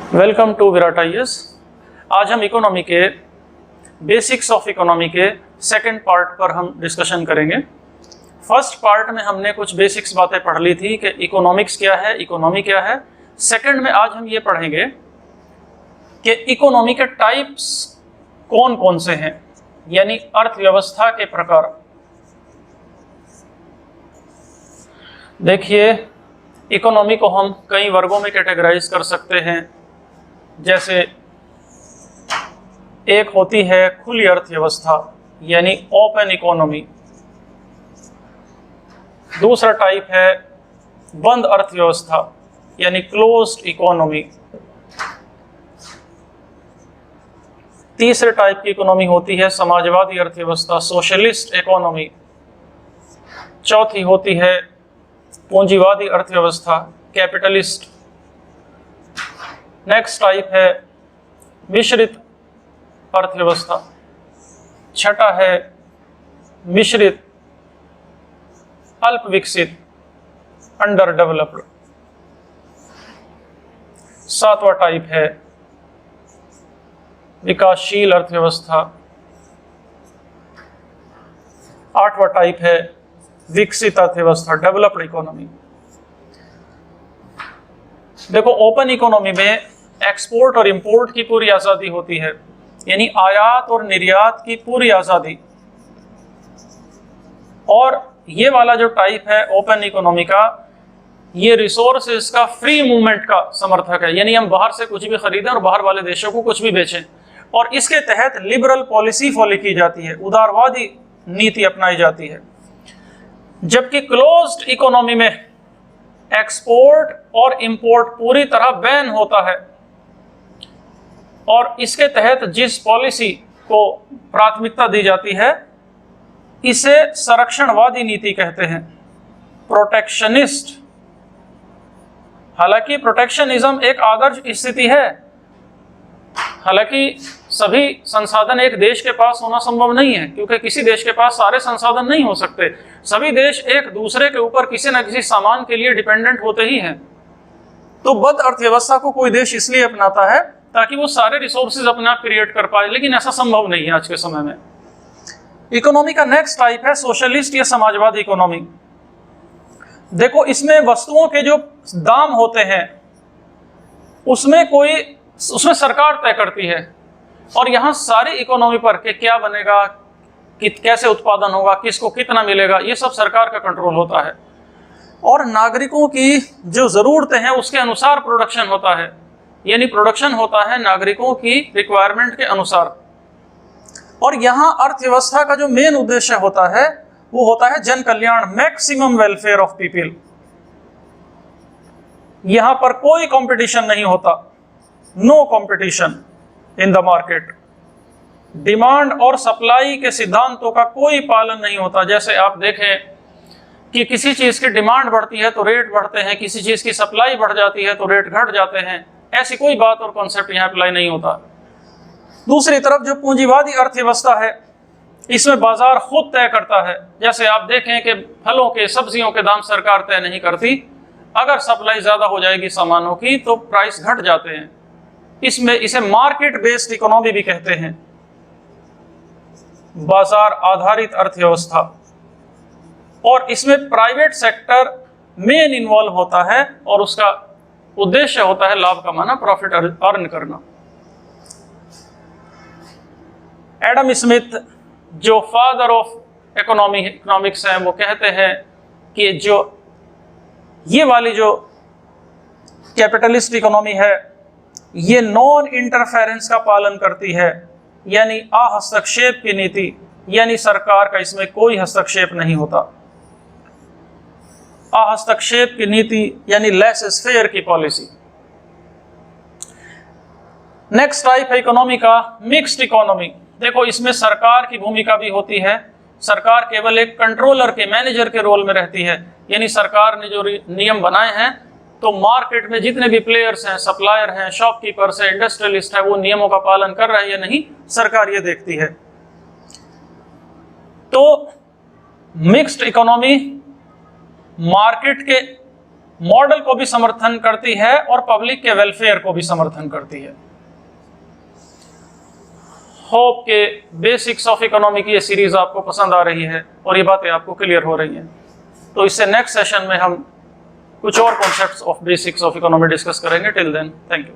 Welcome to Virat IAS. आज हम economy के बेसिक्स ऑफ इकोनॉमी के सेकंड पार्ट पर हम डिस्कशन करेंगे। फर्स्ट पार्ट में हमने कुछ बेसिक्स बातें पढ़ ली थी कि इकोनॉमिक्स क्या है, इकोनॉमी क्या है। सेकंड में आज हम ये पढ़ेंगे कि इकोनॉमी के टाइप्स कौन कौन से हैं, यानी अर्थव्यवस्था के प्रकार। देखिए, इकोनॉमी को हम कई वर्गों में कैटेगराइज कर सकते हैं। जैसे एक होती है खुली अर्थव्यवस्था यानी ओपन इकोनॉमी। दूसरा टाइप है बंद अर्थव्यवस्था यानी क्लोज्ड इकोनॉमी। तीसरे टाइप की इकोनॉमी होती है समाजवादी अर्थव्यवस्था, सोशलिस्ट इकोनॉमी। चौथी होती है पूंजीवादी अर्थव्यवस्था, कैपिटलिस्ट। नेक्स्ट टाइप है मिश्रित अर्थव्यवस्था। छठा है मिश्रित अल्प विकसित, अंडर डेवलप्ड। सातवां टाइप है विकासशील अर्थव्यवस्था। आठवां टाइप है विकसित अर्थव्यवस्था, डेवलप्ड इकोनॉमी। देखो, ओपन इकोनॉमी में एक्सपोर्ट और इंपोर्ट की पूरी आज़ादी होती है, यानी आयात और निर्यात की पूरी आज़ादी। और ये वाला जो टाइप है ओपन इकोनॉमी का, ये रिसोर्सेज का फ्री मूवमेंट का समर्थक है, यानी हम बाहर से कुछ भी खरीदें और बाहर वाले देशों को कुछ भी बेचें। और इसके तहत लिबरल पॉलिसी फॉलो की जाती है, उदारवादी नीति अपनाई जाती है। जबकि क्लोज्ड इकोनॉमी में एक्सपोर्ट और इंपोर्ट पूरी तरह बैन होता है, और इसके तहत जिस पॉलिसी को प्राथमिकता दी जाती है इसे संरक्षणवादी नीति कहते हैं, प्रोटेक्शनिस्ट। हालांकि प्रोटेक्शनिज्म एक आदर्श स्थिति है, हालांकि सभी संसाधन एक देश के पास होना संभव नहीं है, क्योंकि किसी देश के पास सारे संसाधन नहीं हो सकते। सभी देश एक दूसरे के ऊपर किसी न किसी सामान के लिए डिपेंडेंट होते ही हैं। तो बद्ध अर्थव्यवस्था को कोई देश इसलिए अपनाता है ताकि वो सारे रिसोर्सेज अपने आप क्रिएट कर पाए, लेकिन ऐसा संभव नहीं है आज के समय में। इकोनॉमी का नेक्स्ट टाइप है सोशलिस्ट या समाजवादी इकोनॉमी। देखो, इसमें वस्तुओं के जो दाम होते हैं उसमें सरकार तय करती है, और यहाँ सारी इकोनॉमी पर कि क्या बनेगा, कैसे उत्पादन होगा, किसको कितना मिलेगा, ये सब सरकार का कंट्रोल होता है। और नागरिकों की जो ज़रूरतें हैं उसके अनुसार प्रोडक्शन होता है, यानी प्रोडक्शन होता है नागरिकों की रिक्वायरमेंट के अनुसार। और यहाँ अर्थव्यवस्था का जो मेन उद्देश्य होता है वो होता है जन कल्याण, मैक्सिमम वेलफेयर ऑफ पीपल। यहाँ पर कोई कंपटीशन नहीं होता, no competition in the market. Demand और सप्लाई के सिद्धांतों का कोई पालन नहीं होता। जैसे आप देखें कि किसी चीज़ की डिमांड बढ़ती है तो रेट बढ़ते हैं, किसी चीज़ की सप्लाई बढ़ जाती है तो रेट घट जाते हैं, ऐसी कोई बात और कॉन्सेप्ट यहाँ अप्लाई नहीं होता। दूसरी तरफ जो पूंजीवादी अर्थव्यवस्था है, इसमें बाजार खुद तय करता है। जैसे आप देखें कि फलों के, सब्जियों के दाम सरकार तय नहीं करती, अगर सप्लाई ज़्यादा हो जाएगी सामानों की तो प्राइस घट जाते हैं। इसे मार्केट बेस्ड इकोनॉमी भी कहते हैं, बाजार आधारित अर्थव्यवस्था। और इसमें प्राइवेट सेक्टर मेन इन्वॉल्व होता है और उसका उद्देश्य होता है लाभ कमाना, प्रॉफिट अर्न करना। एडम स्मिथ, जो फादर ऑफ इकोनॉमिक्स हैं, वो कहते हैं कि जो ये वाली जो कैपिटलिस्ट इकोनॉमी है ये नॉन इंटरफेरेंस का पालन करती है, यानी अहस्तक्षेप की नीति, यानी सरकार का इसमें कोई हस्तक्षेप नहीं होता। अहस्तक्षेप की नीति यानी लेस फेयर की पॉलिसी। नेक्स्ट टाइप है इकोनॉमी का मिक्स्ड इकोनॉमी। देखो, इसमें सरकार की भूमिका भी होती है। सरकार केवल एक कंट्रोलर के, मैनेजर के रोल में रहती है, यानी सरकार ने जो नियम बनाए हैं तो मार्केट में जितने भी प्लेयर्स हैं, सप्लायर हैं, शॉपकीपर्स हैं, इंडस्ट्रियलिस्ट हैं, वो नियमों का पालन कर रहे हैं या नहीं, सरकार ये देखती है। तो मिक्स्ड इकोनॉमी मार्केट के मॉडल को भी समर्थन करती है और पब्लिक के वेलफेयर को भी समर्थन करती है। होप के बेसिक्स ऑफ इकोनॉमी की ये सीरीज आपको पसंद आ रही है और ये बातें आपको क्लियर हो रही हैं। तो इससे नेक्स्ट सेशन में हम कुछ और concepts of basics of economy discuss करेंगे। Till then, thank you.